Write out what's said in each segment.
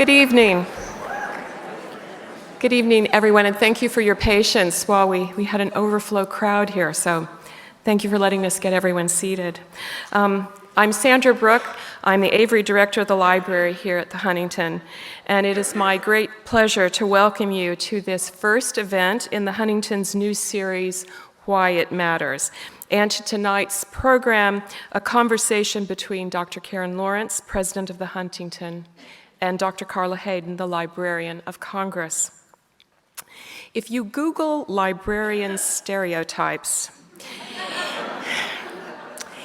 Good evening. Good evening, everyone, and thank you for your patience while we had an overflow crowd here, so thank you for letting us get everyone seated. I'm Sandra Brooke. I'm the Avery Director of the library here at the Huntington, and it is my great pleasure to welcome you to this first event in the Huntington's new series, Why It Matters, and to tonight's program, a conversation between Dr. Karen Lawrence, President of the Huntington, and Dr. Carla Hayden, the Librarian of Congress. If you Google librarian stereotypes,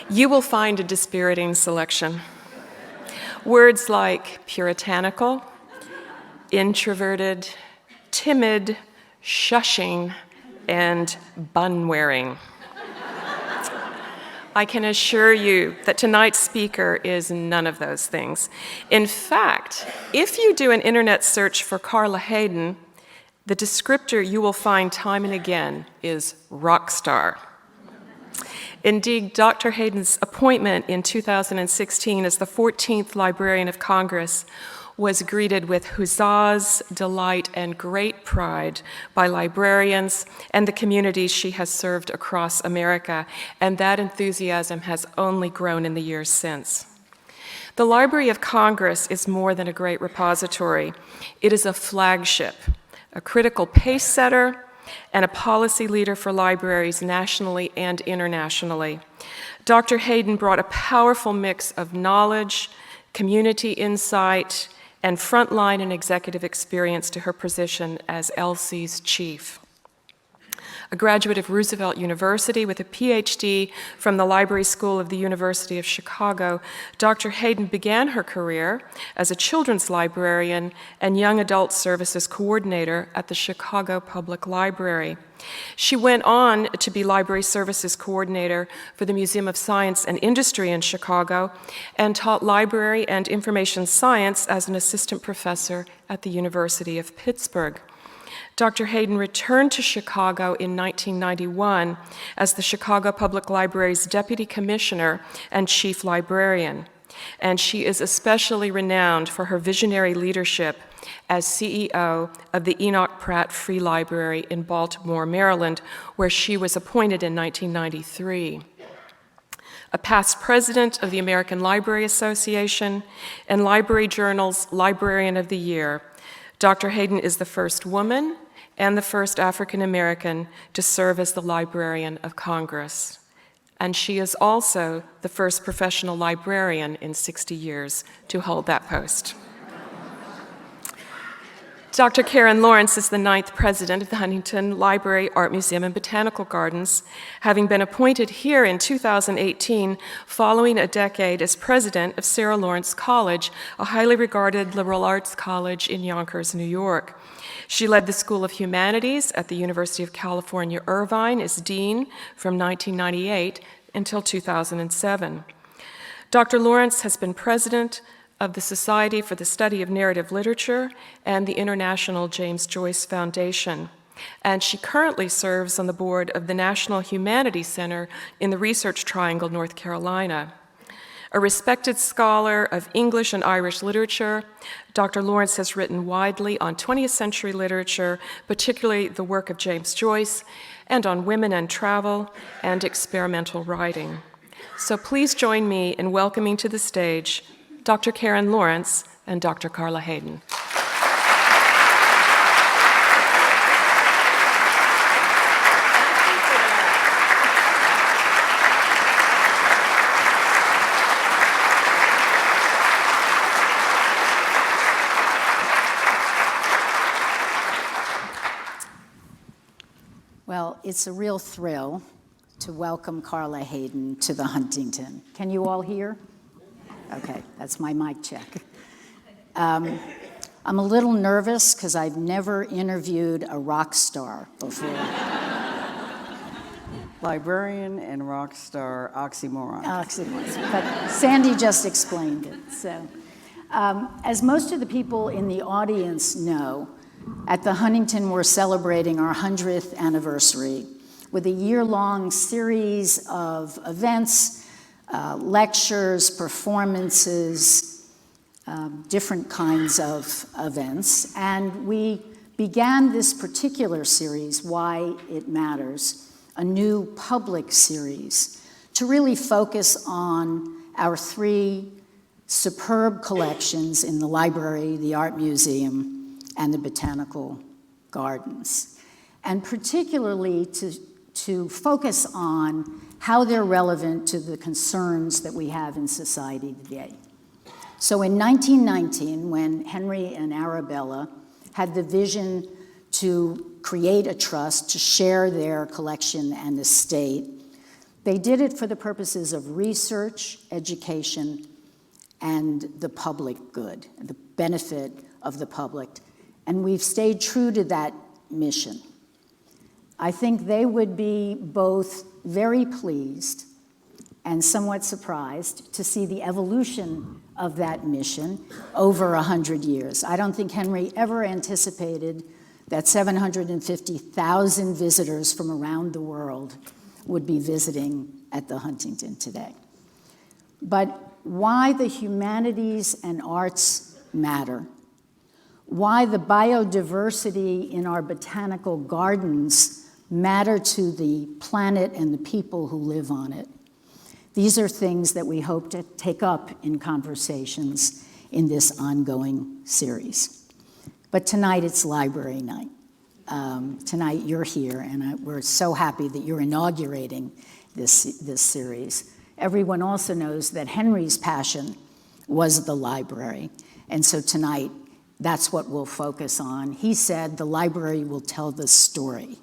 you will find a dispiriting selection. Words like puritanical, introverted, timid, shushing, and bun-wearing. I can assure you that tonight's speaker is none of those things. In fact, if you do an internet search for Carla Hayden, the descriptor you will find time and again is rock star. Indeed, Dr. Hayden's appointment in 2016 as the 14th Librarian of Congress was greeted with huzzas, delight, and great pride by librarians and the communities she has served across America, and that enthusiasm has only grown in the years since. The Library of Congress is more than a great repository. It is a flagship, a critical pace setter, and a policy leader for libraries nationally and internationally. Dr. Hayden brought a powerful mix of knowledge, community insight, and frontline and executive experience to her position as LC's chief. A graduate of Roosevelt University with a PhD from the Library School of the University of Chicago, Dr. Hayden began her career as a children's librarian and young adult services coordinator at the Chicago Public Library. She went on to be library services coordinator for the Museum of Science and Industry in Chicago and taught library and information science as an assistant professor at the University of Pittsburgh. Dr. Hayden returned to Chicago in 1991 as the Chicago Public Library's deputy commissioner and chief librarian, and she is especially renowned for her visionary leadership as CEO of the Enoch Pratt Free Library in Baltimore, Maryland, where she was appointed in 1993. A past president of the American Library Association and Library Journal's Librarian of the Year, Dr. Hayden is the first woman and the first African American to serve as the Librarian of Congress. And she is also the first professional librarian in 60 years to hold that post. Dr. Karen Lawrence is the 9th president of the Huntington Library, Art Museum, and Botanical Gardens, having been appointed here in 2018 following a decade as president of Sarah Lawrence College, a highly regarded liberal arts college in Yonkers, New York. She led the School of Humanities at the University of California, Irvine as dean from 1998 until 2007. Dr. Lawrence has been president of the Society for the Study of Narrative Literature and the International James Joyce Foundation. And she currently serves on the board of the National Humanities Center in the Research Triangle, North Carolina. A respected scholar of English and Irish literature, Dr. Lawrence has written widely on 20th century literature, particularly the work of James Joyce, and on women and travel and experimental writing. So please join me in welcoming to the stage Dr. Karen Lawrence and Dr. Carla Hayden. Well, it's a real thrill to welcome Carla Hayden to the Huntington. Can you all hear? Okay, that's my mic check. I'm a little nervous because I've never interviewed a rock star before. Librarian and rock star oxymoron. Oxymoron, but Sandy just explained it. So, as most of the people in the audience know, at the Huntington we're celebrating our 100th anniversary with a year-long series of events, lectures, performances, different kinds of events. And we began this particular series, Why It Matters, a new public series, to really focus on our three superb collections in the library, the art museum, and the botanical gardens. And particularly to focus on how they're relevant to the concerns that we have in society today. So in 1919, when Henry and Arabella had the vision to create a trust to share their collection and estate, they did it for the purposes of research, education, and the public good, the benefit of the public. And we've stayed true to that mission. I think they would be both very pleased and somewhat surprised to see the evolution of that mission over 100 years. I don't think Henry ever anticipated that 750,000 visitors from around the world would be visiting at the Huntington today. But why the humanities and arts matter, why the biodiversity in our botanical gardens matter to the planet and the people who live on it. These are things that we hope to take up in conversations in this ongoing series. But tonight it's library night. Tonight you're here, and we're so happy that you're inaugurating this series. Everyone also knows that Henry's passion was the library, and so tonight that's what we'll focus on. He said the library will tell the story.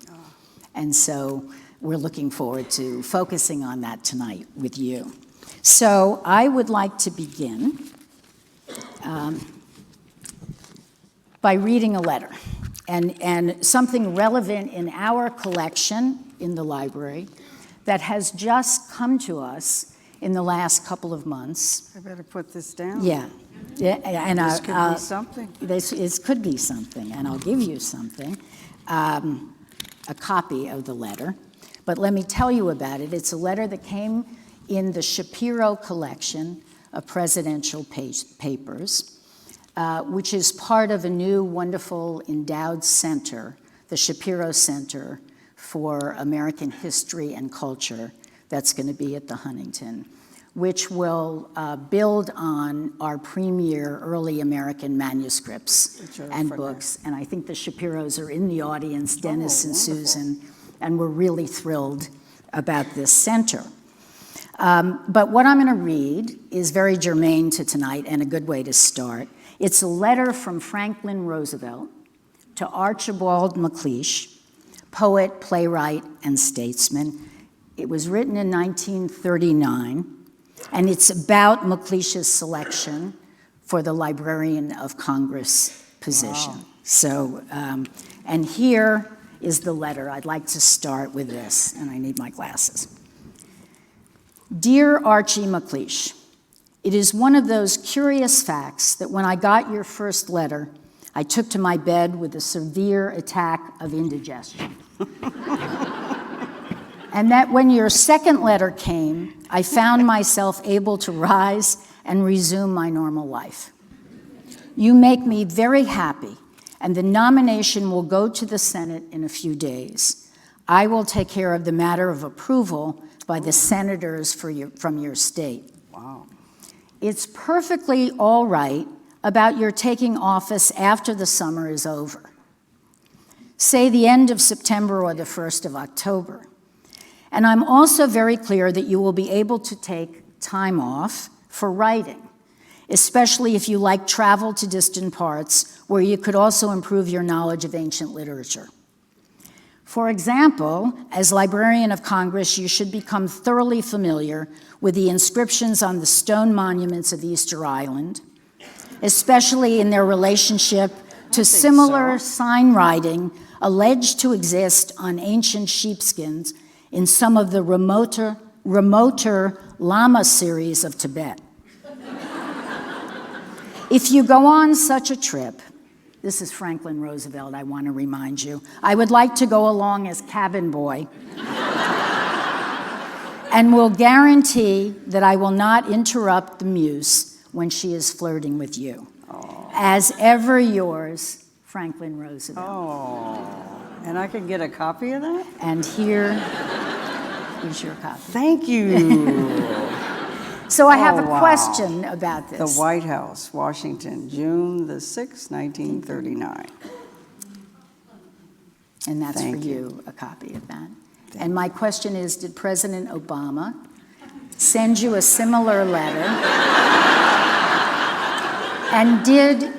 And so we're looking forward to focusing on that tonight with you. So I would like to begin by reading a letter and something relevant in our collection in the library that has just come to us in the last couple of months. I better put this down. Yeah. And This could be something. This could be something, and I'll give you something. A copy of the letter, but let me tell you about it. It's a letter that came in the Shapiro collection of presidential papers, which is part of a new wonderful endowed center, the Shapiro Center for American History and Culture, that's going to be at the Huntington, which will build on our premier early American manuscripts and books. And I think the Shapiros are in the audience, Dennis and wonderful. Susan, and we're really thrilled about this center. But what I'm going to read is very germane to tonight and a good way to start. It's a letter from Franklin Roosevelt to Archibald MacLeish, poet, playwright, and statesman. It was written in 1939. And it's about MacLeish's selection for the Librarian of Congress position. Wow. So, and here is the letter. I'd like to start with this, and I need my glasses. Dear Archie MacLeish, it is one of those curious facts that when I got your first letter, I took to my bed with a severe attack of indigestion. And that when your second letter came, I found myself able to rise and resume my normal life. You make me very happy, and the nomination will go to the Senate in a few days. I will take care of the matter of approval by the senators from your state. Wow. It's perfectly all right about your taking office after the summer is over. Say the end of September or the 1st of October. And I'm also very clear that you will be able to take time off for writing, especially if you like travel to distant parts where you could also improve your knowledge of ancient literature. For example, as Librarian of Congress, you should become thoroughly familiar with the inscriptions on the stone monuments of Easter Island, especially in their relationship to similar sign writing alleged to exist on ancient sheepskins in some of the remoter Lama series of Tibet. If you go on such a trip, this is Franklin Roosevelt, I want to remind you, I would like to go along as cabin boy and will guarantee that I will not interrupt the muse when she is flirting with you. As ever yours, Franklin Roosevelt. Oh, and I can get a copy of that? And here is your copy. Thank you. So I have a wow. question about this. The White House, Washington, June the 6th, 1939. And that's Thank for you, a copy of that. And my question is, did President Obama send you a similar letter? And did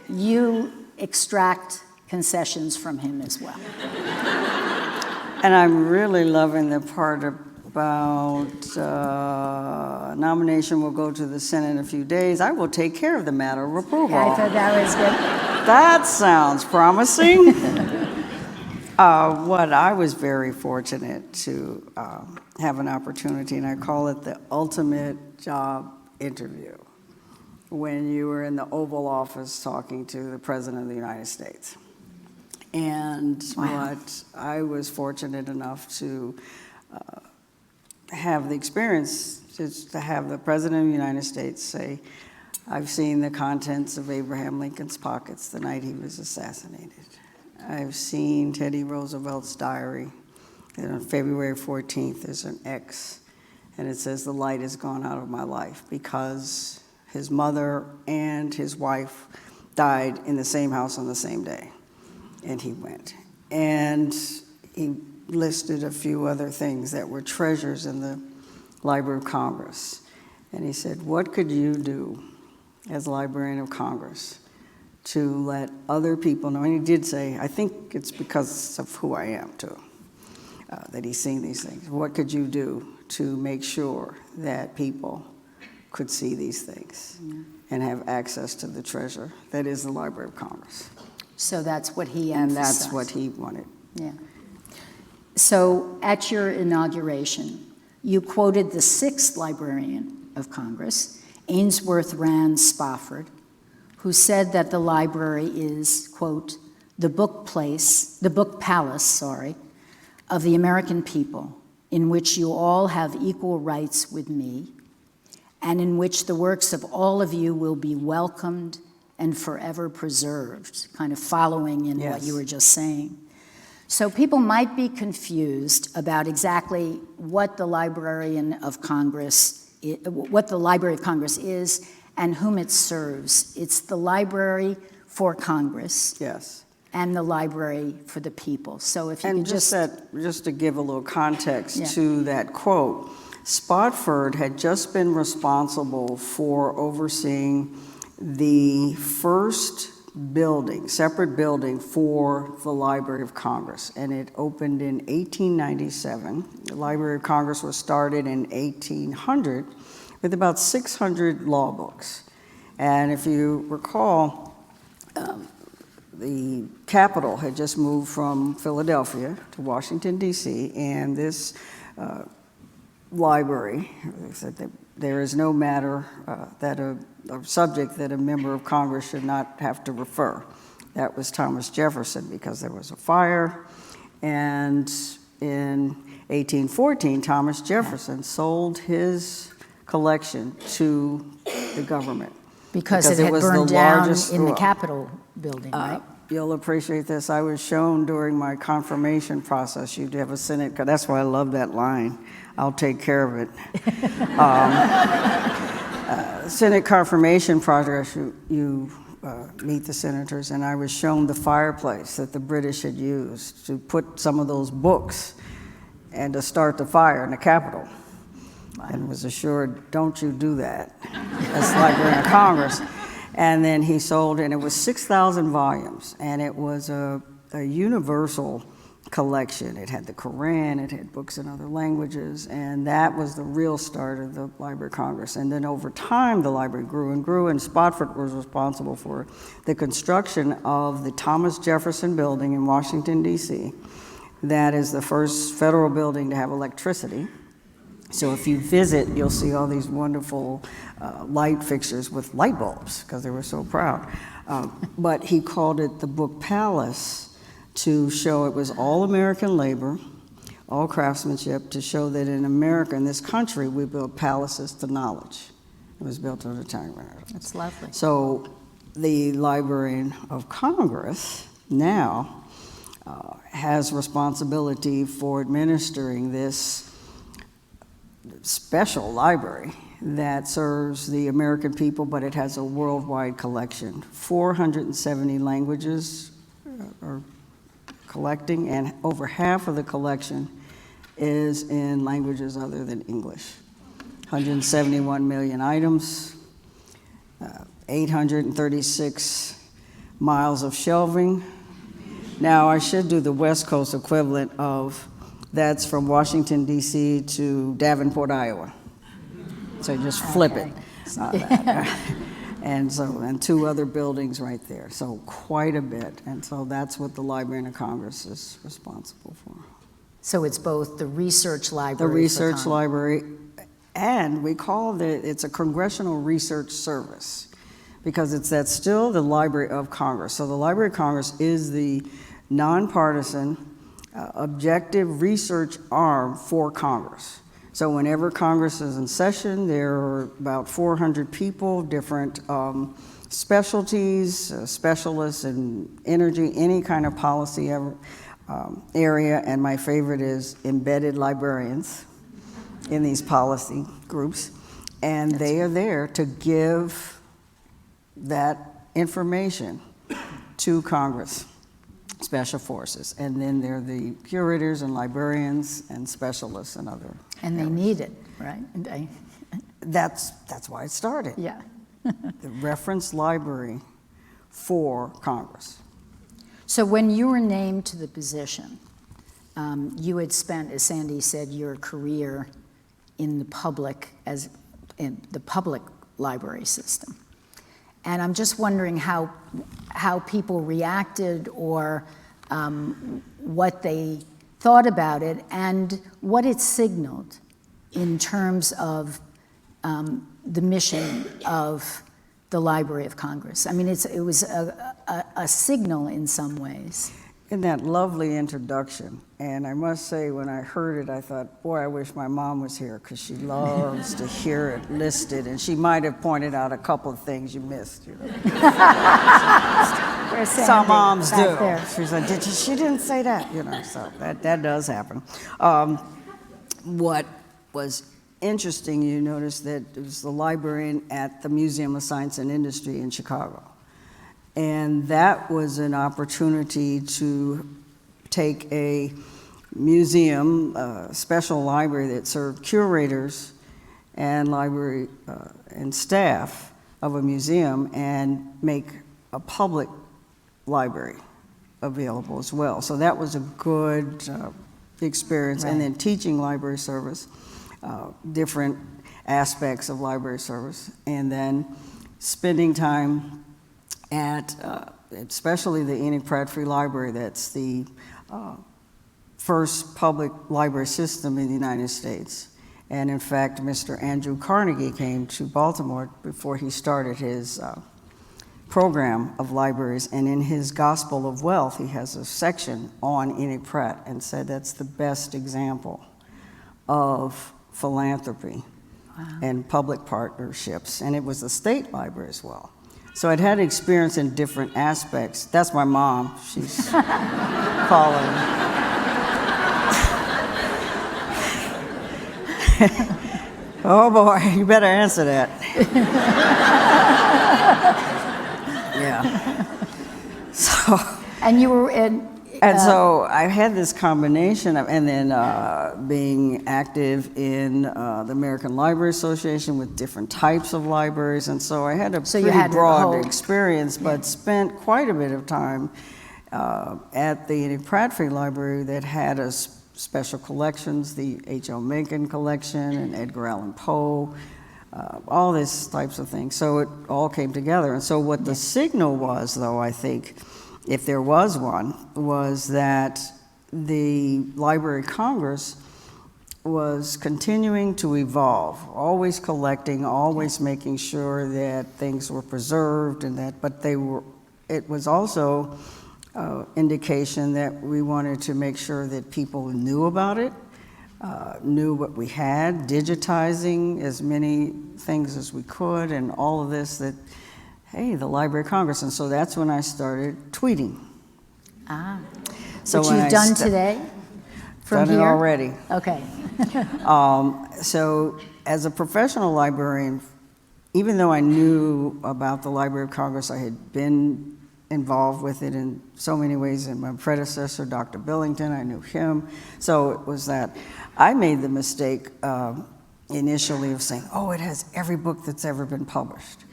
you extract concessions from him as well? And I'm really loving the part about nomination will go to the Senate in a few days. I will take care of the matter of approval. Yeah, I thought that was good. That sounds promising. What I was very fortunate to have an opportunity, and I call it the ultimate job interview, when you were in the Oval Office talking to the President of the United States. And what I was fortunate enough to have the experience just to have the President of the United States say, I've seen the contents of Abraham Lincoln's pockets the night he was assassinated. I've seen Teddy Roosevelt's diary. And on February 14th, there's an X, and it says, the light has gone out of my life because his mother and his wife died in the same house on the same day. And he went. And he listed a few other things that were treasures in the Library of Congress. And he said, what could you do as Librarian of Congress to let other people know? And he did say, I think it's because of who I am, too, that he's seen these things. What could you do to make sure that people could see these things and have access to the treasure that is the Library of Congress? So that's what he And emphasized. that's what he wanted. Yeah. So at your inauguration, you quoted the 6th Librarian of Congress, Ainsworth Rand Spofford, who said that the library is, quote, the book palace, of the American people, in which you all have equal rights with me, and in which the works of all of you will be welcomed and forever preserved, kind of following in what you were just saying. So people might be confused about exactly what the Library of Congress is and whom it serves. It's the Library for Congress. Yes. And the Library for the people. So if you And could just to give a little context to that quote, Spofford had just been responsible for overseeing the first building, separate building for the Library of Congress, and it opened in 1897. The Library of Congress was started in 1800 with about 600 law books. And if you recall, the capital had just moved from Philadelphia to Washington, D.C., and this library said that there is no matter that a subject that a member of Congress should not have to refer. That was Thomas Jefferson, because there was a fire, and in 1814, Thomas Jefferson sold his collection to the government. because it had was burned the down largest, in the Capitol building, right? You'll appreciate this. I was shown during my confirmation process, you'd have a Senate, that's why I love that line, I'll take care of it. Senate confirmation process, you meet the senators, and I was shown the fireplace that the British had used to put some of those books and to start the fire in the Capitol. And was assured, don't you do that as Librarian of Congress. And then he sold, and it was 6,000 volumes, and it was a universal collection. It had the Quran, it had books in other languages, and that was the real start of the Library of Congress. And then over time, the library grew and grew, and Spofford was responsible for the construction of the Thomas Jefferson Building in Washington, D.C. That is the first federal building to have electricity. So if you visit, you'll see all these wonderful light fixtures with light bulbs, because they were so proud. But he called it the Book Palace to show it was all American labor, all craftsmanship, to show that in America, in this country, we build palaces to knowledge. It was built on a tank barrel. That's lovely. So the Librarian of Congress now has responsibility for administering this special library that serves the American people, but it has a worldwide collection. 470 languages are collecting, and over half of the collection is in languages other than English. 171 million items, 836 miles of shelving. Now, I should do the West Coast equivalent of that's from Washington, D.C. to Davenport, Iowa. So you just flip it. And two other buildings right there. So quite a bit. And so that's what the Librarian of Congress is responsible for. So it's both the research library. The research library, and we call it's a Congressional Research Service, because that's still the Library of Congress. So the Library of Congress is the nonpartisan, objective research arm for Congress. So whenever Congress is in session, there are about 400 people, different specialties, specialists in energy, any kind of policy area, and my favorite is embedded librarians in these policy groups, and they are there to give that information to Congress, special forces, and then they're the curators and librarians and specialists and other. And they need it, right? That's why it started. Yeah. The reference library for Congress. So when you were named to the position, you had spent, as Sandy said, your career in the public library system. And I'm just wondering how people reacted, or what they thought about it, and what it signaled in terms of the mission of the Library of Congress. I mean, it was a signal in some ways. In that lovely introduction, and I must say, when I heard it, I thought, boy, I wish my mom was here, because she loves to hear it listed, and she might have pointed out a couple of things you missed. You know. Some moms do. She's like, she didn't say that, you know. So that does happen. What was interesting, you noticed that it was the librarian at the Museum of Science and Industry in Chicago. And that was an opportunity to take a museum, special library that served curators and library and staff of a museum, and make a public library available as well. So that was a good experience. Right. And then teaching library service, different aspects of library service, and then spending time at especially the Enoch Pratt Free Library. That's the first public library system in the United States. And in fact, Mr. Andrew Carnegie came to Baltimore before he started his program of libraries, and in his Gospel of Wealth, he has a section on Enoch Pratt, and said that's the best example of philanthropy. Wow. And public partnerships, and it was a state library as well. So I'd had experience in different aspects. That's my mom. She's calling. Oh boy, you better answer that. Yeah. So. And you were in. And so I had this combination of, and then being active in the American Library Association with different types of libraries, and so I had a pretty broad experience, but spent quite a bit of time at the Enoch Pratt Free Library that had a special collections, the H.L. Mencken collection and Edgar Allan Poe, all these types of things. So it all came together. And so what the signal was, though, I think, if there was one, was that the Library of Congress was continuing to evolve, always collecting, always making sure that things were preserved, and that, but it was also indication that we wanted to make sure that people knew about it, knew what we had, digitizing as many things as we could, and all of this that, hey, the Library of Congress. And so that's when I started tweeting. Ah, So which when you've I done today from done here? it already. Okay. So as a professional librarian, even though I knew about the Library of Congress, I had been involved with it in so many ways. And my predecessor, Dr. Billington, I knew him. So it was that I made the mistake initially of saying, oh, it has every book that's ever been published.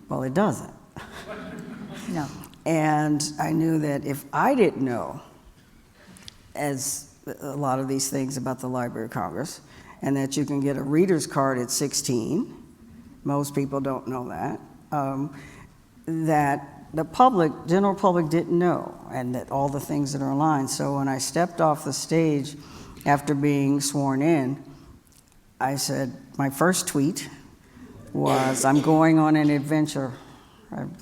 Well, it doesn't. No. And I knew that if I didn't know as a lot of these things about the Library of Congress, and that you can get a reader's card at 16, most people don't know that, that the public, general public didn't know, and that all the things that are online. So when I stepped off the stage after being sworn in, I said, my first tweet was, I'm going on an adventure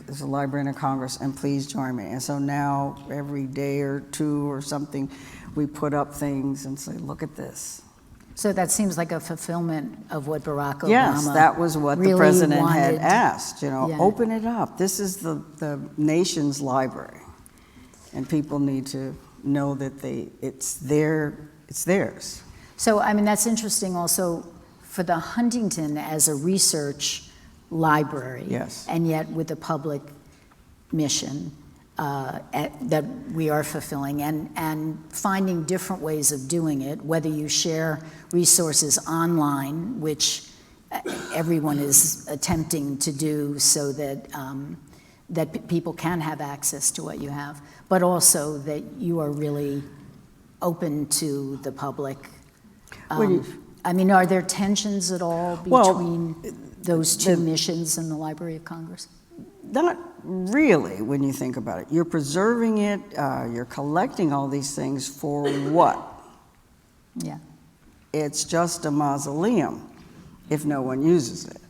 as a Librarian of Congress, and please join me. And so now every day or two or something, we put up things and say, look at this. So that seems like a fulfillment of what Barack Obama Yes, that was what really the president had wanted. asked, Yeah. open it up. This is the nation's library. And people need to know that it's theirs. So, I mean, that's interesting also for the Huntington as a research library. Yes. And yet with a public mission that we are fulfilling, and finding different ways of doing it, whether you share resources online, which everyone is attempting to do so that that people can have access to what you have, but also that you are really open to the public. I mean, are there tensions at all between those two missions in the Library of Congress? Not really, when you think about it. You're preserving it, you're collecting all these things for what? Yeah. It's just a mausoleum if no one uses it.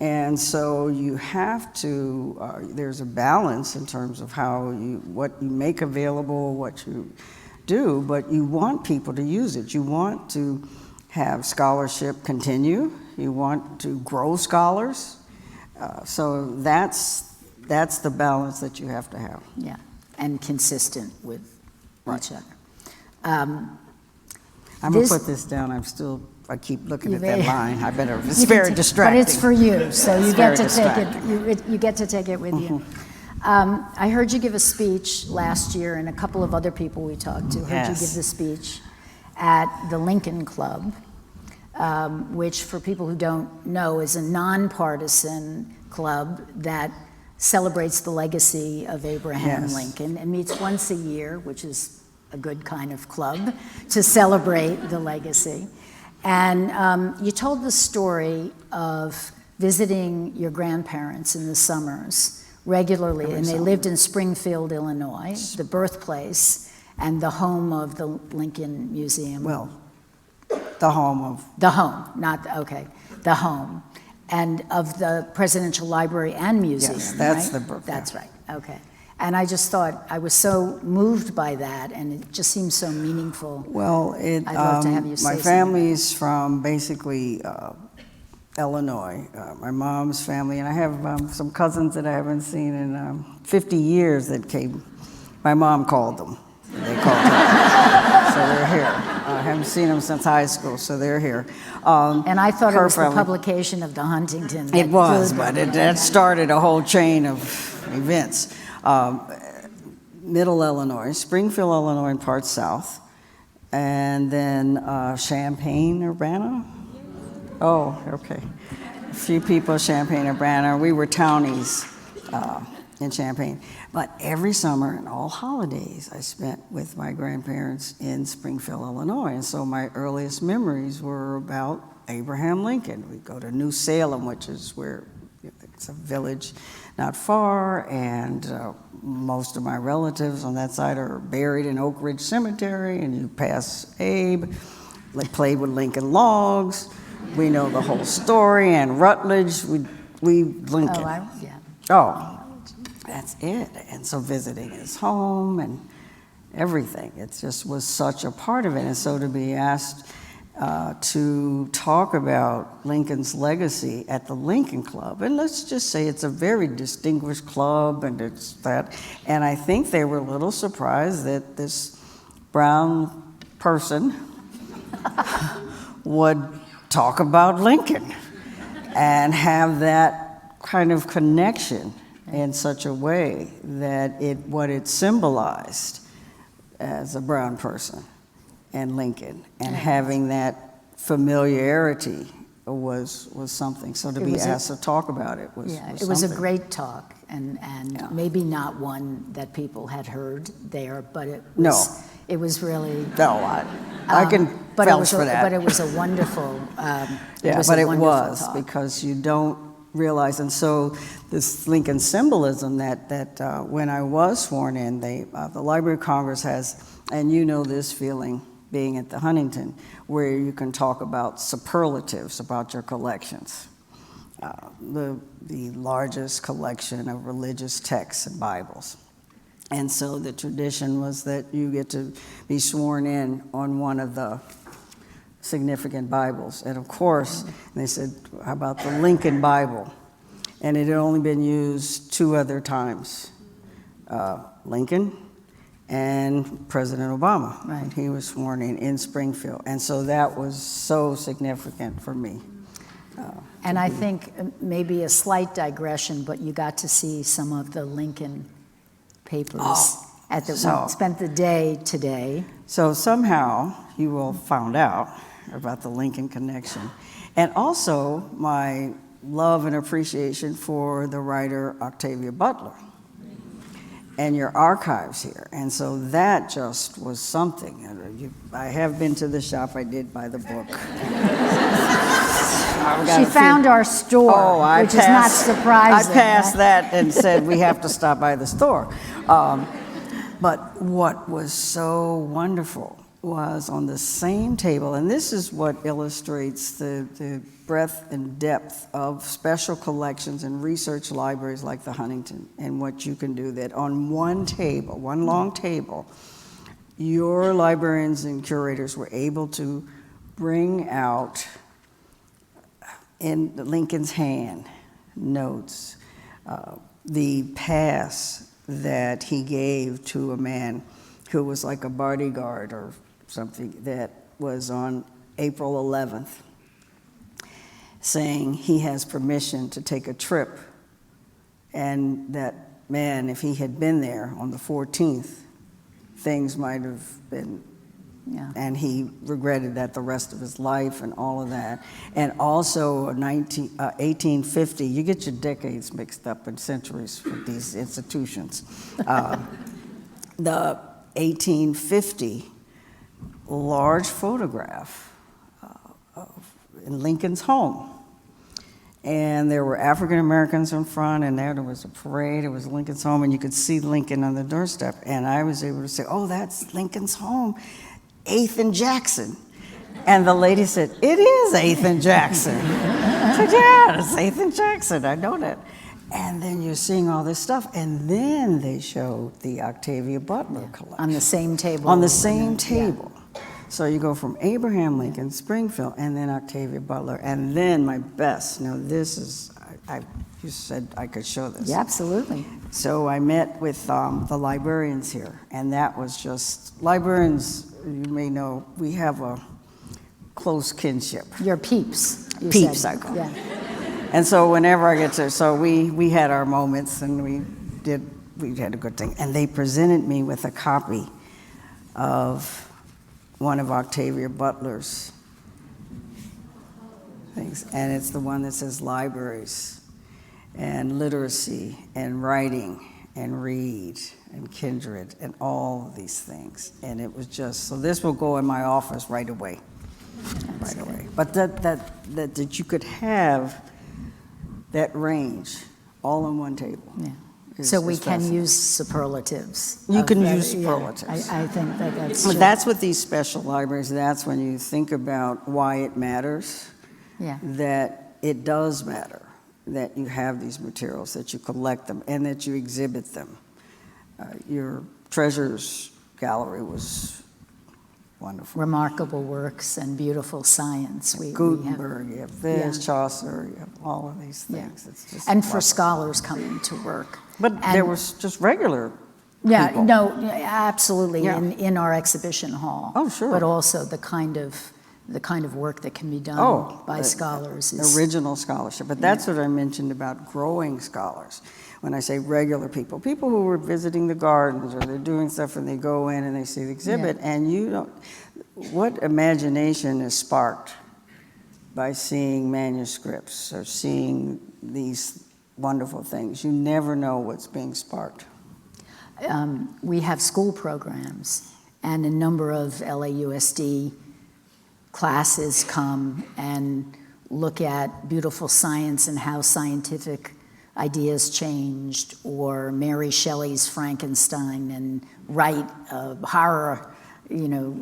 And so you have to, there's a balance in terms of what you make available, what you do, but you want people to use it. You want to have scholarship continue. You want to grow scholars. So that's the balance that you have to have. Yeah, and consistent with each other. I'm going to put this down. I keep looking at that line. I better, it's very distracting. But it's for you, so you get to take distracting. it. You get to take it with you. I heard you give a speech last year, and a couple of other people we talked to heard you give the speech at the Lincoln Club, which, for people who don't know, is a nonpartisan club that celebrates the legacy of Abraham Lincoln and meets once a year, which is a good kind of club to celebrate the legacy. And you told the story of visiting your grandparents in the summers regularly, and they lived in Springfield, Illinois, the birthplace and the home of the Lincoln Museum. Well, the home of... The home, not, okay, the home. And of the Presidential Library and Museum, Yes, that's right? the birth. That's right, okay. And I just thought, I was so moved by that, and it just seems so meaningful. Well, I'd love to have you say my something. family's from basically Illinois, my mom's family, and I have some cousins that I haven't seen in 50 years that came. My mom called them. They called her. So they're here. I haven't seen them since high school, so they're here. And I thought it her was the family. publication of the Huntington. It was, but that started a whole chain of events. Middle Illinois, Springfield, Illinois, and parts south, and then Champaign, Urbana. Oh, okay. A few people, Champaign, Urbana. We were townies in Champaign. But every summer and all holidays, I spent with my grandparents in Springfield, Illinois. And so my earliest memories were about Abraham Lincoln. We'd go to New Salem, which is where it's a village not far, and most of my relatives on that side are buried in Oak Ridge Cemetery, and you pass Abe, played with Lincoln logs. We know the whole story, and Rutledge, we Lincoln. Yeah. Oh, that's it. And so visiting his home, and everything. It just was such a part of it. And so to be asked to talk about Lincoln's legacy at the Lincoln Club, and let's just say it's a very distinguished club, and it's that, and I think they were a little surprised that this brown person would talk about Lincoln and have that kind of connection in such a way that what it symbolized as a brown person and Lincoln, and having that familiarity was something. So to be asked to talk about it was it was a something. great talk, and maybe not one that people had heard there, but it was really. No, I can vouch for that. But it was a wonderful. It was talk. because you don't realize, and so this Lincoln symbolism that when I was sworn in, the Library of Congress has, and you know this feeling being at the Huntington, where you can talk about superlatives about your collections. The largest collection of religious texts and Bibles. And so the tradition was that you get to be sworn in on one of the significant Bibles. And of course, they said, how about the Lincoln Bible? And it had only been used 2 other times. Lincoln and President Obama, when he was sworn in Springfield. And so that was so significant for me. And I think maybe a slight digression, but you got to see some of the Lincoln papers spent the day today. So somehow you all found out about the Lincoln connection. And also my love and appreciation for the writer Octavia Butler and your archives here. And so that just was something. I have been to the shop. I did buy the book. She found our store, which is not surprising. I passed that and said, we have to stop by the store. But what was so wonderful was on the same table, and this is what illustrates the breadth and depth of special collections and research libraries like the Huntington, and what you can do, that on one table, one long table, your librarians and curators were able to bring out in Lincoln's hand notes, the pass that he gave to a man who was like a bodyguard or something, that was on April 11th, saying he has permission to take a trip. And that man, if he had been there on the 14th, things might have been, and he regretted that the rest of his life and all of that. And also 1850, you get your decades mixed up in centuries with these institutions. The 1850 large photograph in Lincoln's home. And there were African Americans in front, and there was a parade. It was Lincoln's home, and you could see Lincoln on the doorstep. And I was able to say, oh, that's Lincoln's home, 8th and Jackson. And the lady said, it is 8th and Jackson. I said, yeah, it's 8th and Jackson, I know that. And then you're seeing all this stuff. And then they showed the Octavia Butler collection. On the same table. On the same table. So you go from Abraham Lincoln, Springfield, and then Octavia Butler, and then my best. Now this is, you said I could show this. Yeah, absolutely. So I met with the librarians here, and that was just, librarians, you may know, we have a close kinship. Your peeps. Peeps, I call them. And so whenever I get to, so we had our moments, and we had a good thing. And they presented me with a copy of one of Octavia Butler's things, and it's the one that says libraries and literacy and writing and read and kindred and all of these things. And it was just, so this will go in my office right away. Right away. But that you could have that range all on one table. Yeah. So we can use superlatives. You can use superlatives. I think that's But true. that's what these special libraries, that's when you think about why it matters, that it does matter, that you have these materials, that you collect them, and that you exhibit them. Your treasures gallery was wonderful. Remarkable works and beautiful science. Gutenberg, you have this, Yeah. Chaucer, you have all of these Yeah. things. It's just And for wonderful. scholars coming to work. But And- there was just regular Yeah, people. no, absolutely, Yeah. in our exhibition hall. Oh, sure. But also the kind of work that can be done by the scholars is. original scholarship. But that's what I mentioned about growing scholars. When I say regular people, people who were visiting the gardens or they're doing stuff and they go in and they see the exhibit, and you don't, what imagination is sparked by seeing manuscripts or seeing these wonderful things? You never know what's being sparked. We have school programs, and a number of LAUSD classes come and look at beautiful science and how scientific ideas changed, or Mary Shelley's Frankenstein, and write horror,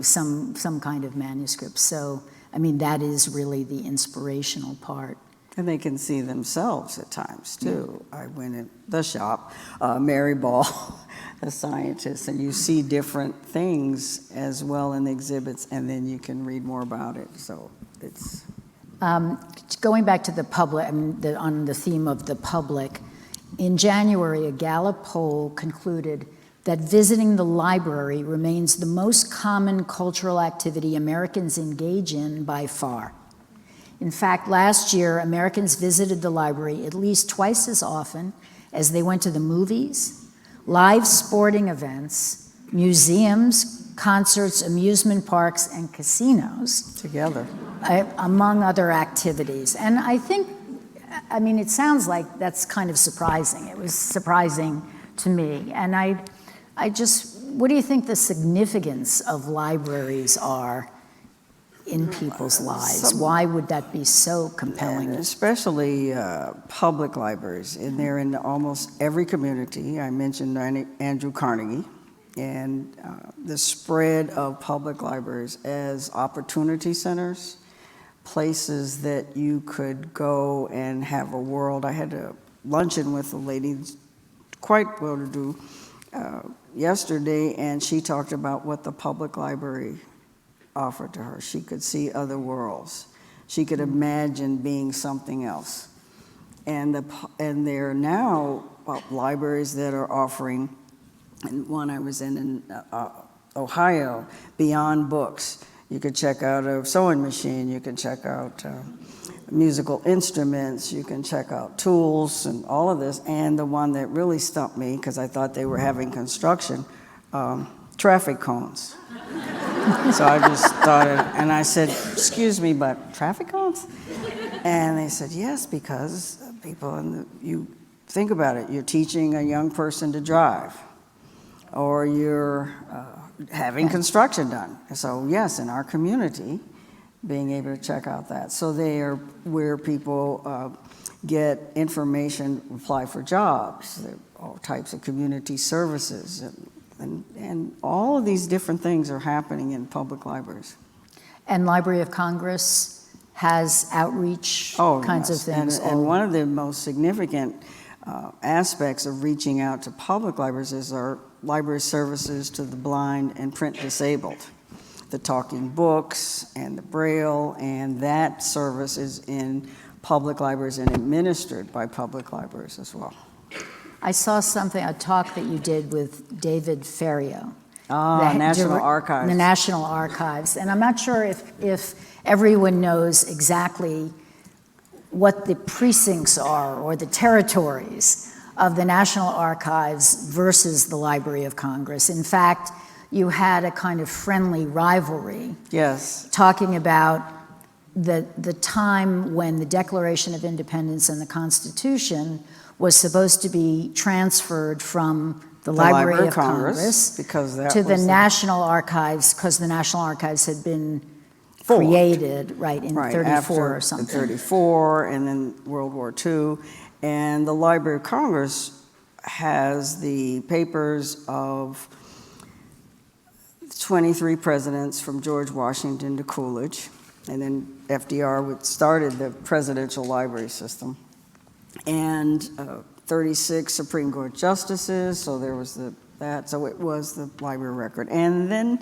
some kind of manuscript. So, I mean, that is really the inspirational part. And they can see themselves at times, too. I went in the shop, Mary Ball, the scientist, and you see different things as well in the exhibits, and then you can read more about it. So it's... Going back to the public, on the theme of the public, in January, a Gallup poll concluded that visiting the library remains the most common cultural activity Americans engage in by far. In fact, last year, Americans visited the library at least twice as often as they went to the movies, live sporting events, museums, concerts, amusement parks, and casinos. Together. Among other activities. And I think, it sounds like that's kind of surprising. It was surprising to me. And what do you think the significance of libraries are in people's lives? Why would that be so compelling? And especially public libraries, and they're in almost every community. I mentioned Andrew Carnegie, and the spread of public libraries as opportunity centers, places that you could go and have a world. I had a luncheon with a lady quite well-to-do yesterday, and she talked about what the public library offered to her. She could see other worlds. She could imagine being something else. And there are now libraries that are offering, and one I was in Ohio, Beyond Books. You could check out a sewing machine, you can check out musical instruments, you can check out tools and all of this. And the one that really stumped me, because I thought they were having construction, traffic cones. So I just started, and I said, excuse me, but traffic cones? And they said, yes, because people, you think about it, you're teaching a young person to drive, or you're having construction done. So yes, in our community, being able to check out that. So they are where people get information, apply for jobs, all types of community services, and all of these different things are happening in public libraries. And Library of Congress has outreach kinds of things. And one of the most significant aspects of reaching out to public libraries is our library services to the blind and print disabled. The talking books and the Braille, and that service is in public libraries and administered by public libraries as well. I saw a talk that you did with David Ferriero. National Archives. The National Archives. And I'm not sure if everyone knows exactly what the precincts are or the territories of the National Archives versus the Library of Congress. In fact, you had a kind of friendly rivalry. Yes. Talking about the time when the Declaration of Independence and the Constitution was supposed to be transferred from the Library of Congress because that to the was National Archives, because the National Archives had been formed. Created, in 34 after or something. In 34, and then World War II. And the Library of Congress has the papers of 23 presidents from George Washington to Coolidge. And then FDR started the presidential library system. And 36 Supreme Court justices, so there was the that. So it was the library record. And then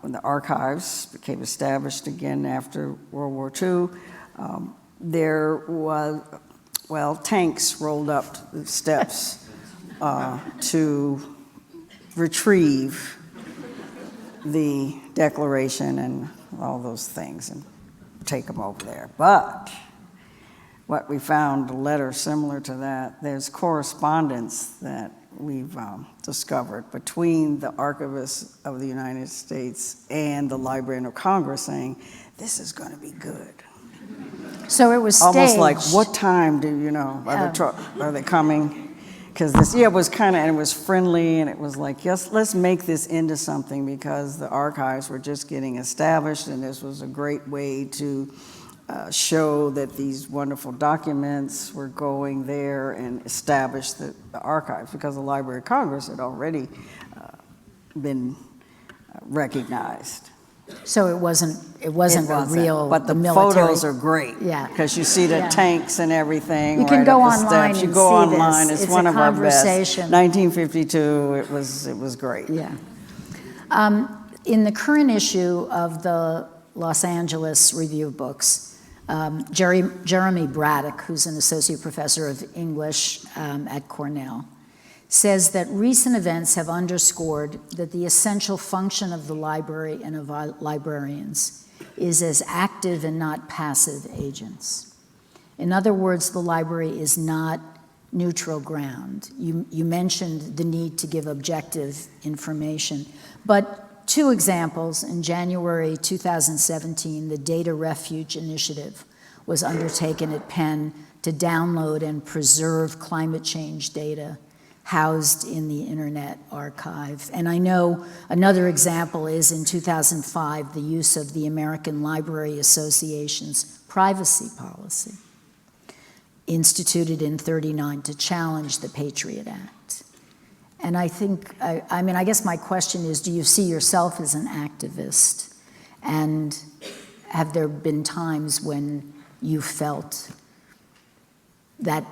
when the archives became established again after World War II, there was, well, tanks rolled up the steps to retrieve the Declaration and all those things and take them over there. But what we found, a letter similar to that, there's correspondence that we've discovered between the Archivist of the United States and the Librarian of Congress saying, this is going to be good. So it was staged. Almost like, what time do you know? Are they coming? Because this, it was kind of, and it was friendly, and it was like, yes, let's make this into something, because the archives were just getting established, and this was a great way to show that these wonderful documents were going there and establish the archives, because the Library of Congress had already been recognized. So it wasn't a real, but the military. photos are great. Yeah. Because you see the tanks and everything. You can right go up the online steps. and You go see online. this. It's one of our best. Conversation. 1952. It was great. Yeah. In the current issue of the Los Angeles Review of Books, Jeremy Braddock, who's an associate professor of English at Cornell, says that recent events have underscored that the essential function of the library and of librarians is as active and not passive agents. In other words, the library is not neutral ground. You mentioned the need to give objective information, but two examples. In January 2017, the Data Refuge Initiative was undertaken at Penn to download and preserve climate change data housed in the Internet Archive. And I know another example is in 2005, the use of the American Library Association's privacy policy, instituted in '39 to challenge the Patriot Act. And I think, I guess my question is, do you see yourself as an activist? And have there been times when you felt that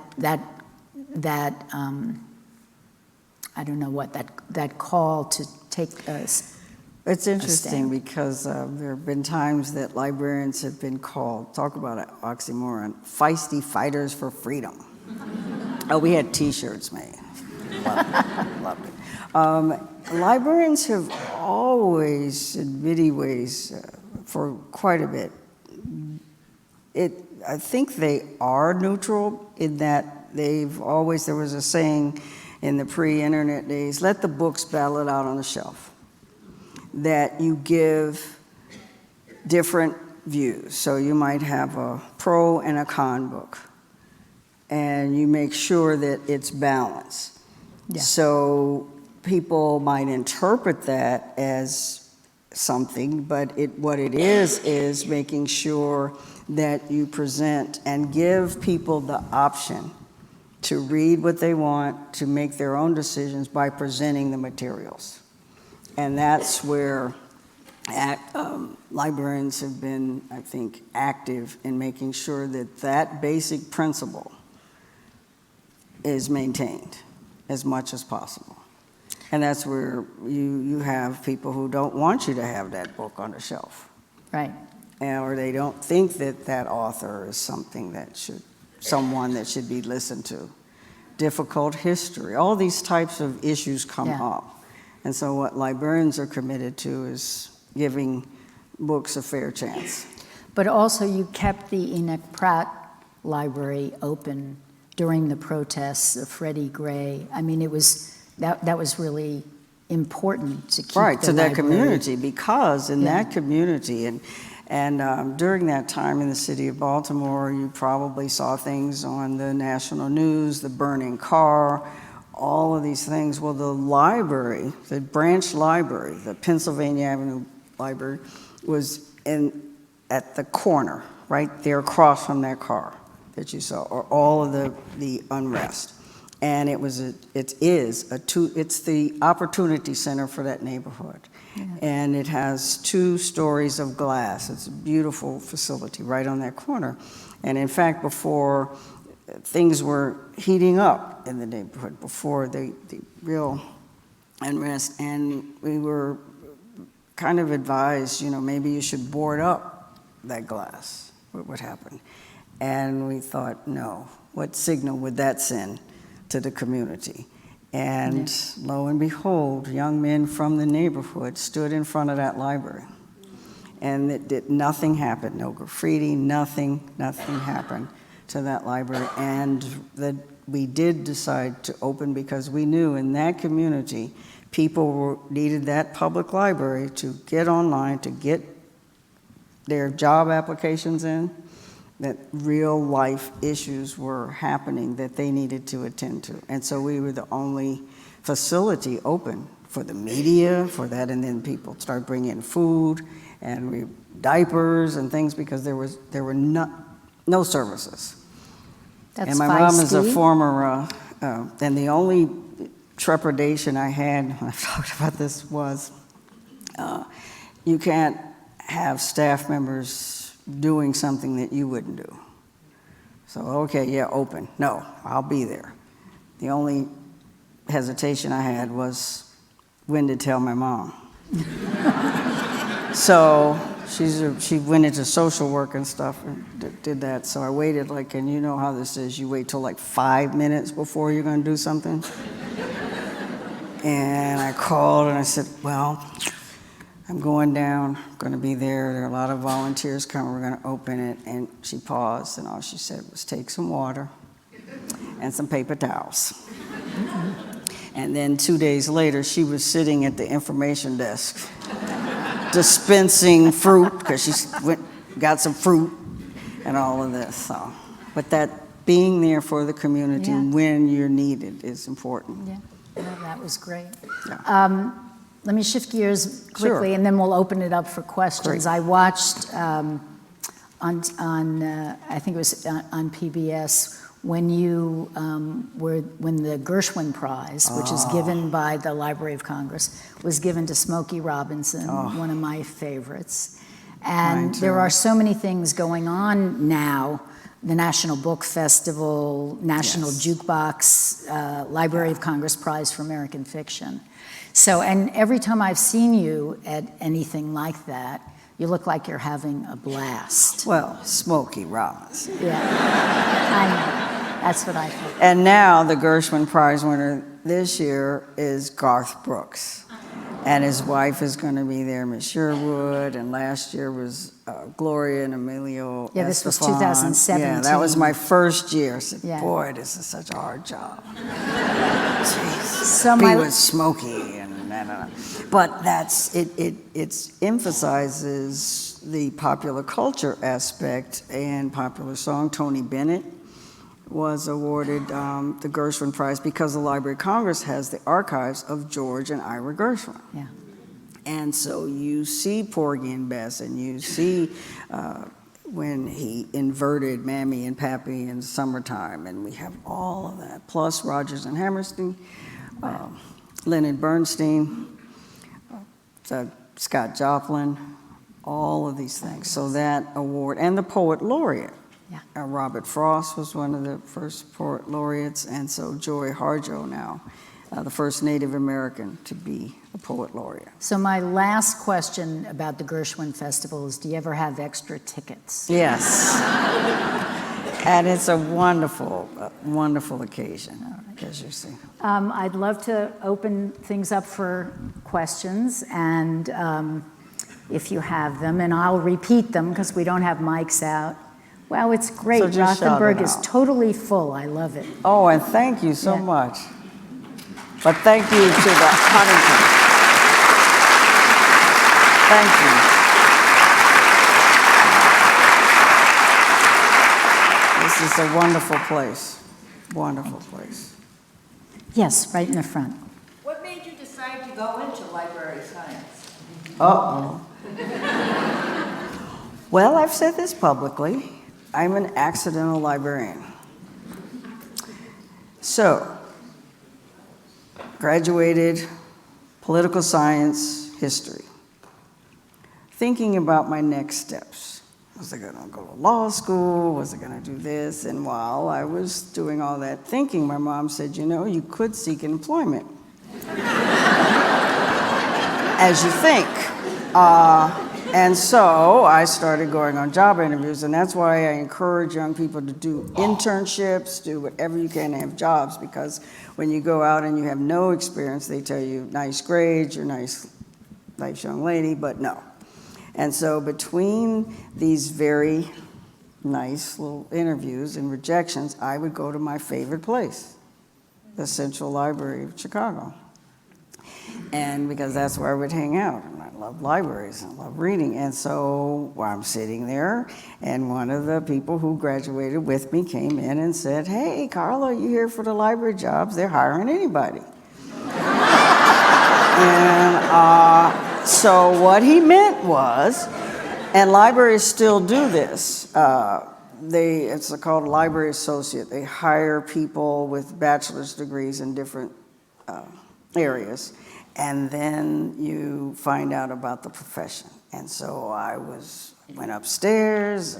I don't know what, that call to take us? It's interesting because there have been times that librarians have been called, talk about an oxymoron, feisty fighters for freedom. Oh, we had T-shirts made. Loved it. Librarians have always, in many ways, for quite a bit, I think they are neutral in that they've always, there was a saying in the pre-internet days, let the books battle it out on the shelf. That you give different views. So you might have a pro and a con book, and you make sure that it's balanced. Yeah. So people might interpret that as something, but what it is making sure that you present and give people the option to read what they want, to make their own decisions by presenting the materials. And that's where librarians have been, I think, active in making sure that that basic principle is maintained as much as possible. And that's where you have people who don't want you to have that book on the shelf. Right. Or they don't think that that author is someone that should be listened to. Difficult history, all these types of issues come up. And so what librarians are committed to is giving books a fair chance. But also you kept the Enoch Pratt Library open during the protests of Freddie Gray. I mean, that was really important to keep the library. That community, because in that community, and during that time in the city of Baltimore, you probably saw things on the national news, the burning car, all of these things. Well, the library, the branch library, the Pennsylvania Avenue Library, was at the corner, right there across from that car that you saw, or all of the unrest. And it's the opportunity center for that neighborhood. Yeah. And it has 2 stories of glass. It's a beautiful facility right on that corner. And in fact, before things were heating up in the neighborhood, before the real and rest. And we were kind of advised, maybe you should board up that glass. What would happen? And we thought, no, what signal would that send to the community? And lo and behold, young men from the neighborhood stood in front of that library. And nothing happened, no graffiti, nothing happened to that library. And we did decide to open because we knew in that community, people needed that public library to get online, to get their job applications in, that real life issues were happening that they needed to attend to. And so we were the only facility open for the media, for that, and then people started bringing in food and diapers and things because there were no services. That's and my mom is a feisty. former, and the only trepidation I had when I talked about this was you can't have staff members doing something that you wouldn't do. So, okay, yeah, open. No, I'll be there. The only hesitation I had was when to tell my mom. So she went into social work and stuff and did that. So I waited and you know how this is. You wait till 5 minutes before you're going to do something. And I called and I said, well, I'm going down, going to be there. There are a lot of volunteers coming. We're going to open it. And she paused, and all she said was, take some water and some paper towels. And then 2 days later, she was sitting at the information desk dispensing fruit, because she got some fruit and all of this. So, but that being there for the community when you're needed is important. Yeah, well, that was great. Yeah. Let me shift gears quickly, Sure. and then we'll open it up for questions. Great. I watched on I think it was on PBS when you when the Gershwin Prize, which is given by the Library of Congress, was given to Smokey Robinson, one of my favorites. And Mine too. there are so many things going on now. The National Book Festival, National Jukebox, Library of Congress Prize for American Fiction. So, and every time I've seen you at anything like that, you look like you're having a blast. Well, Smokey Robinson. Yeah, I know. That's what I think. And now the Gershwin Prize winner this year is Garth Brooks. And his wife is going to be there, Miss Sherwood, and last year was Gloria and Emilio Yeah, this was Estefan. 2017. Yeah, that was my first year. I said, Yeah. boy, this is such a hard job. Jeez. So Be my- with Smokey and But that's, it emphasizes the popular culture aspect and popular song. Tony Bennett was awarded the Gershwin Prize because the Library of Congress has the archives of George and Ira Gershwin. Yeah. And so you see Porgy and Bess, and you see when he inverted Mammy and Pappy in Summertime, and we have all of that, plus Rodgers and Hammerstein, Leonard Bernstein, Scott Joplin, all of these things. So that award, and the Poet Laureate. Yeah. Robert Frost was one of the first Poet Laureates, and so Joy Harjo now, the first Native American to be a Poet Laureate. So my last question about the Gershwin Festival is, do you ever have extra tickets? Yes. And it's a wonderful, wonderful occasion, as you see. I'd love to open things up for questions, and if you have them, and I'll repeat them because we don't have mics out. Wow, it's great. So just shout Rothenberg it is out. totally full. I love it. Oh, and thank you so Yeah. much. But thank you to the Huntington. Thank you. This is a wonderful place. Wonderful place. Yes, right in the front. What made you decide to go into library science? Uh-oh. Well, I've said this publicly. I'm an accidental librarian. So, graduated political science, history. Thinking about my next steps. Was I going to go to law school? Was I going to do this? And while I was doing all that thinking, my mom said, you know, you could seek employment. as you think. And so I started going on job interviews, and that's why I encourage young people to do internships, do whatever you can to have jobs, because when you go out and you have no experience, they tell you, nice grades, you're nice young lady, but no. And so between these very nice little interviews and rejections, I would go to my favorite place, the Central Library of Chicago. And because that's where I would hang out. And I love libraries, and I love reading. And so I'm sitting there, and one of the people who graduated with me came in and said, hey, Carla, you here for the library jobs? They're hiring anybody. And so what he meant was, and libraries still do this, it's called a library associate. They hire people with bachelor's degrees in different areas, and then you find out about the profession. And so I went upstairs,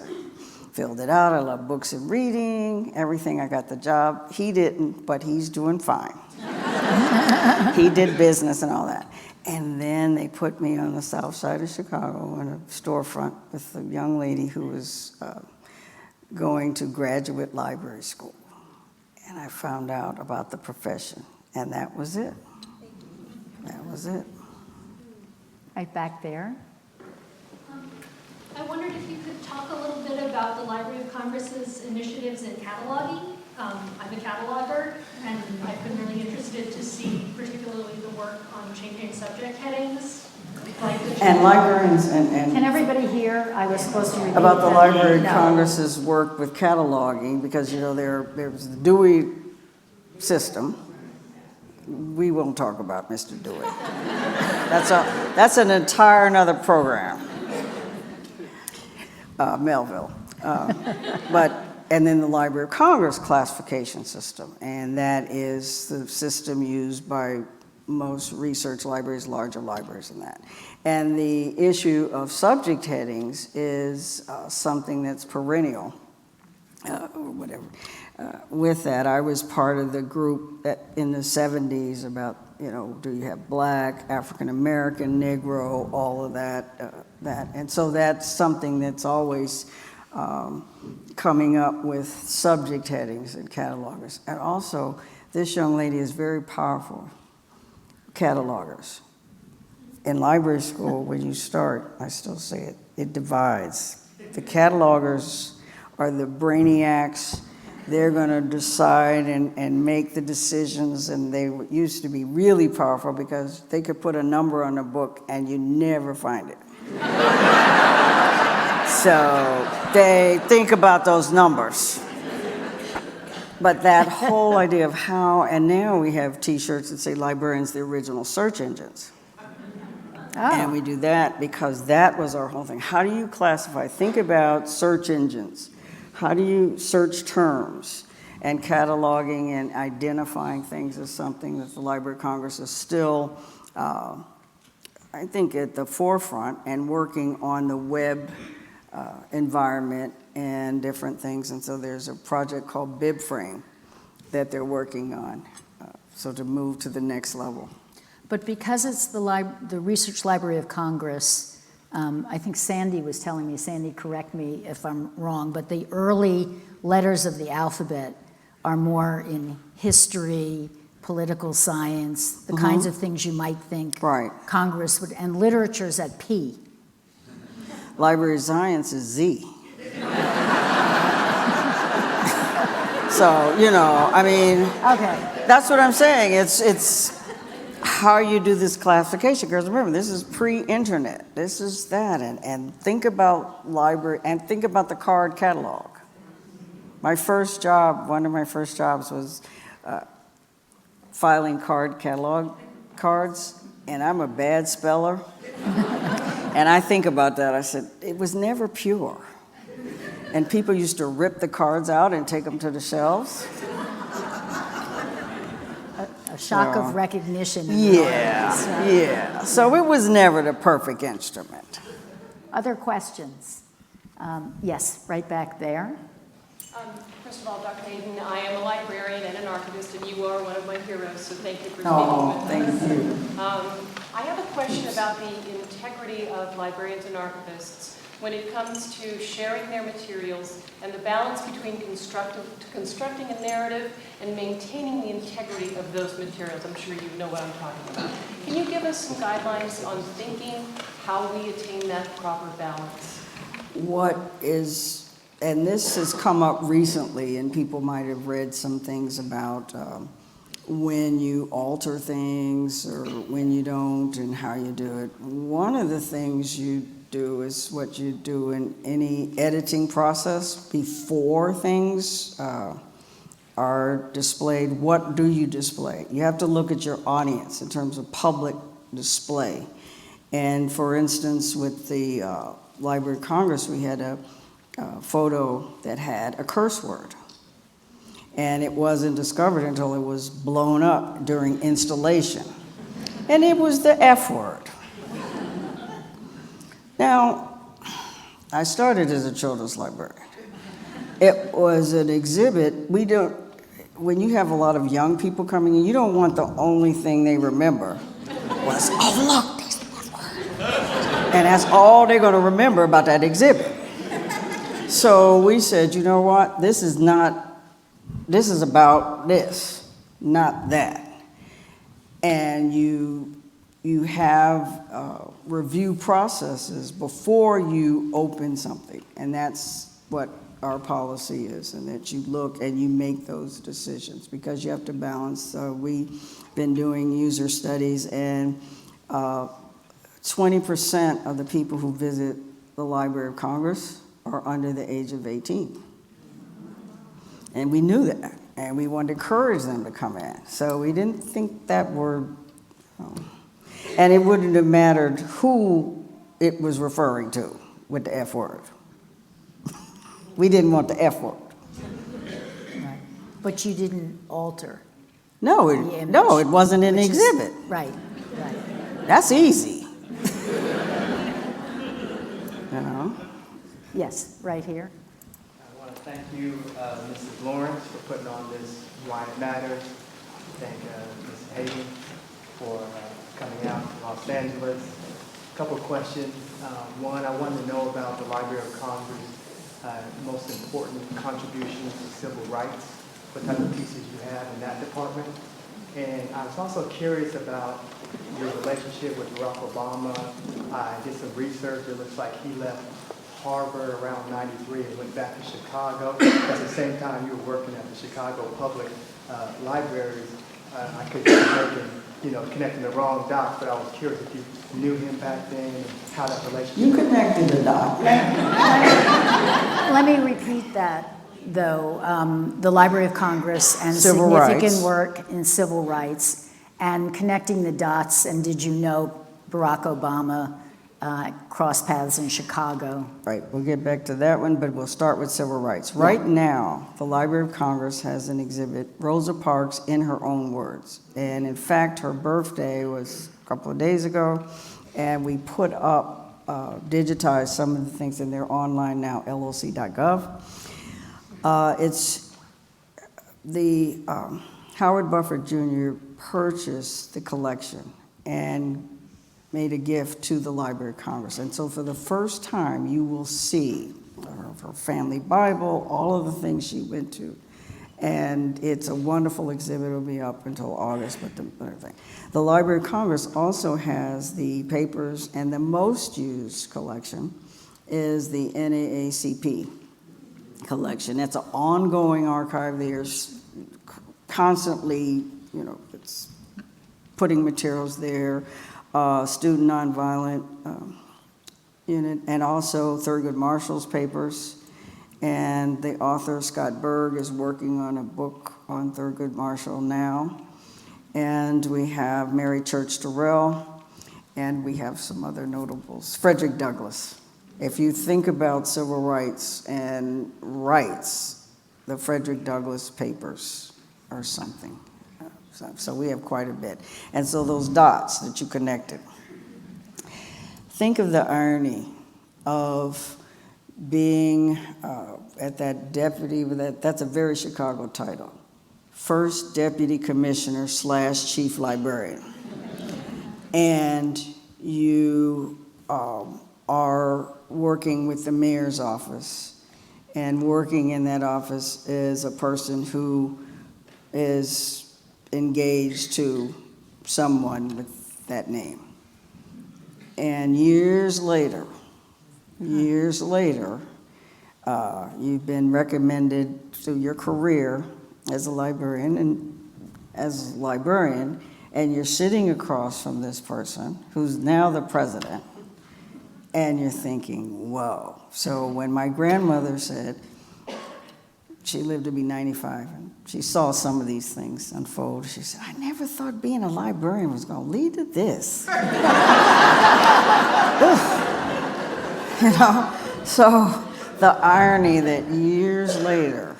filled it out. I love books and reading, everything. I got the job. He didn't, but he's doing fine. He did business and all that. And then they put me on the south side of Chicago in a storefront with a young lady who was going to graduate library school. And I found out about the profession, and that was it. That was it. Right back there. I wondered if you could talk a little bit about the Library of Congress's initiatives in cataloging. I'm a cataloger, and I've been really interested to see particularly the work on changing subject headings. And librarians Can everybody hear? I was supposed to repeat about the that. Library of No. Congress's work with cataloging, because there's the Dewey system. We won't talk about Mr. Dewey. That's an entire another program. Melville. And then the Library of Congress classification system, and that is the system used by most research libraries, larger libraries than that. And the issue of subject headings is something that's perennial, or whatever. With that, I was part of the group in the 70s about, do you have Black, African American, Negro, all of that. And so that's something that's always coming up with subject headings and catalogers. And also, this young lady is very powerful. Catalogers. In library school, when you start, I still say it, it divides. The catalogers are the brainiacs. They're going to decide and make the decisions, and they used to be really powerful because they could put a number on a book and you never find it. So they think about those numbers. But that whole idea of how, and now we have t-shirts that say librarians, the original search engines. Oh. And we do that because that was our whole thing. How do you classify? Think about search engines. How do you search terms? And cataloging and identifying things is something that the Library of Congress is still, I think, at the forefront, and working on the web environment and different things. And so there's a project called BibFrame that they're working on, so to move to the next level. But because it's the Research Library of Congress, I think Sandy was telling me, Sandy, correct me if I'm wrong, but the early letters of the alphabet are more in history, political science, the kinds of things you might think Congress would, and literature's at P. Library of Science is Z. So, I mean, okay. That's what I'm saying. It's how you do this classification. Because remember, this is pre-internet. This is that. And think about library, and think about the card catalog. My first job, one of my first jobs was filing card catalog cards, and I'm a bad speller. And I think about that. I said, it was never pure. And people used to rip the cards out and take them to the shelves. A shock of recognition. Yeah. So it was never the perfect instrument. Other questions? Yes, right back there. First of all, Dr. Hayden, I am a librarian and an archivist, and you are one of my heroes, so thank you for speaking with us. Thank you. I have a question about the integrity of librarians and archivists when it comes to sharing their materials and the balance between constructing a narrative and maintaining the integrity of those materials. I'm sure you know what I'm talking about. Can you give us some guidelines on thinking how we attain that proper balance? What is, and this has come up recently, and people might have read some things about when you alter things or when you don't and how you do it. One of the things you do is what you do in any editing process before things are displayed. What do you display? You have to look at your audience in terms of public display. And for instance, with the Library of Congress, we had a photo that had a curse word. And it wasn't discovered until it was blown up during installation. And it was the F word. Now, I started as a children's librarian. It was an exhibit. When you have a lot of young people coming in, you don't want the only thing they remember was, oh, look, there's the F word. And that's all they're going to remember about that exhibit. So we said, you know what, this is about this, not that. And you have review processes before you open something, and that's what our policy is, and that you look and you make those decisions because you have to balance. We've been doing user studies, and 20% of the people who visit the Library of Congress are under the age of 18. And we knew that, and we wanted to encourage them to come in. So we didn't think that word, and it wouldn't have mattered who it was referring to with the F word. We didn't want the F word. Right. But you didn't alter. No, it wasn't an exhibit. Right. That's easy. You know? Yes, right here. I want to thank you, Mrs. Lawrence, for putting on this Why It Matters. Thank Ms. Hayden for coming out to Los Angeles. A couple of questions. One, I wanted to know about the Library of Congress, most important contributions to civil rights, what type of pieces you have in that department. And I was also curious about your relationship with Barack Obama. I did some research. It looks like he left Harvard around '93 and went back to Chicago. At the same time, you were working at the Chicago Public Libraries. I could be connecting the wrong dots, but I was curious if you knew him back then and how that relationship. You connected the dot. Let me repeat that, though. The Library of Congress and Civil significant rights. work in civil rights and connecting the dots. And did you know Barack Obama crossed paths in Chicago? Right, we'll get back to that one, but we'll start with civil rights. Right now, the Library of Congress has an exhibit, Rosa Parks in her own words. And in fact, her birthday was a couple of days ago, and we put up, digitized some of the things, and they're online now, loc.gov. It's the Howard Buffett Jr. purchased the collection and made a gift to the Library of Congress. And so for the first time, you will see her family Bible, all of the things she went to. And it's a wonderful exhibit. It'll be up until August, but the Library of Congress also has the papers, and the most used collection is the NAACP collection. It's an ongoing archive. There's constantly, it's putting materials there. Student Nonviolent Unit, and also Thurgood Marshall's papers. And the author, Scott Berg, is working on a book on Thurgood Marshall now. And we have Mary Church Terrell, and we have some other notables. Frederick Douglass. If you think about civil rights and rights, the Frederick Douglass papers are something. So we have quite a bit. And so those dots that you connected. Think of the irony of being at that deputy, that's a very Chicago title. First Deputy Commissioner / Chief Librarian. and you are working with the mayor's office, and working in that office is a person who is engaged to someone with that name. And years later, you've been recommended through your career as a librarian, and you're sitting across from this person who's now the president, and you're thinking, whoa. So when my grandmother said, she lived to be 95, and she saw some of these things unfold, she said, I never thought being a librarian was going to lead to this. You know, so the irony that years later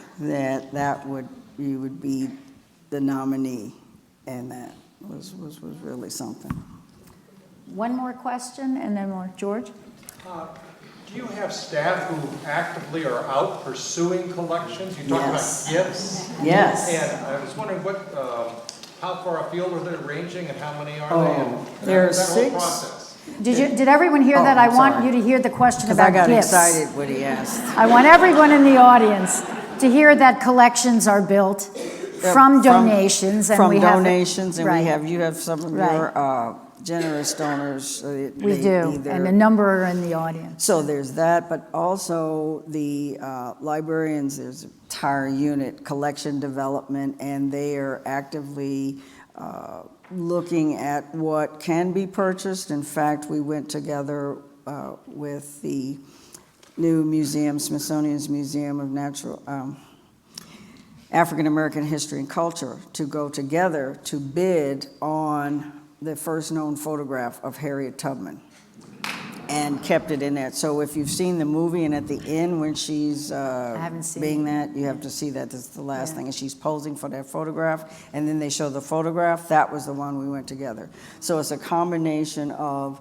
you would be the nominee, and that was really something. One more question, and then more. George? Do you have staff who actively are out pursuing collections? You talk Yes. about gifts. Yes. And I was wondering how far afield are they ranging, and how many are Oh, they? And there are that whole 6. process. Did everyone hear Oh, that? I I'm want sorry. you to hear the question Because about I got gifts. excited when he asked. I want everyone in the audience to hear that collections are built from donations, and From we have donations, and right. you have some of Right. your generous donors. We do, and a number are in the audience. So there's that, but also the librarians, there's an entire unit, collection development, and they are actively looking at what can be purchased. In fact, we went together with the new museum, Smithsonian's Museum of African American History and Culture, to go together to bid on the first known photograph of Harriet Tubman, and kept it in that. So if you've seen the movie, and at the end when she's haven't seen being it. that, you have to see that. This is the last Yeah. thing, and she's posing for that photograph, and then they show the photograph. That was the one we went together. So it's a combination of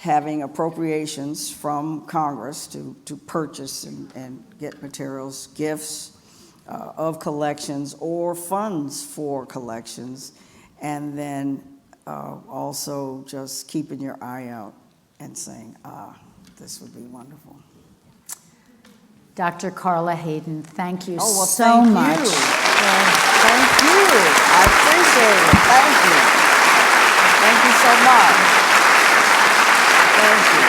having appropriations from Congress to purchase and get materials, gifts of collections, or funds for collections, and then also just keeping your eye out and saying, this would be wonderful. Dr. Carla Hayden, thank you Oh, well, so thank much. you. Thank you. I appreciate it. Thank you. Thank you so much. Thank you.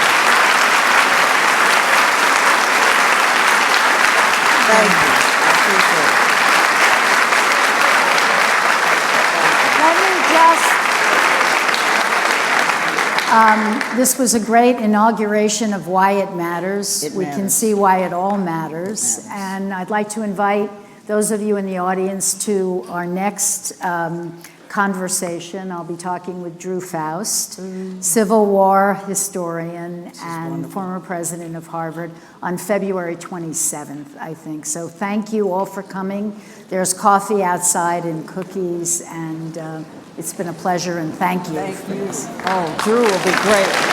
Thank you. I appreciate it. Let me just, this was a great inauguration of Why It Matters. It We can matters. see why it all matters. And I'd like to invite those of you in the audience to our next conversation. I'll be talking with Drew Faust, Civil War historian and former president of Harvard, on February 27th, I think. So thank you all for coming. There's coffee outside and cookies, and it's been a pleasure, and thank you. Thank you. Oh, Drew will be great.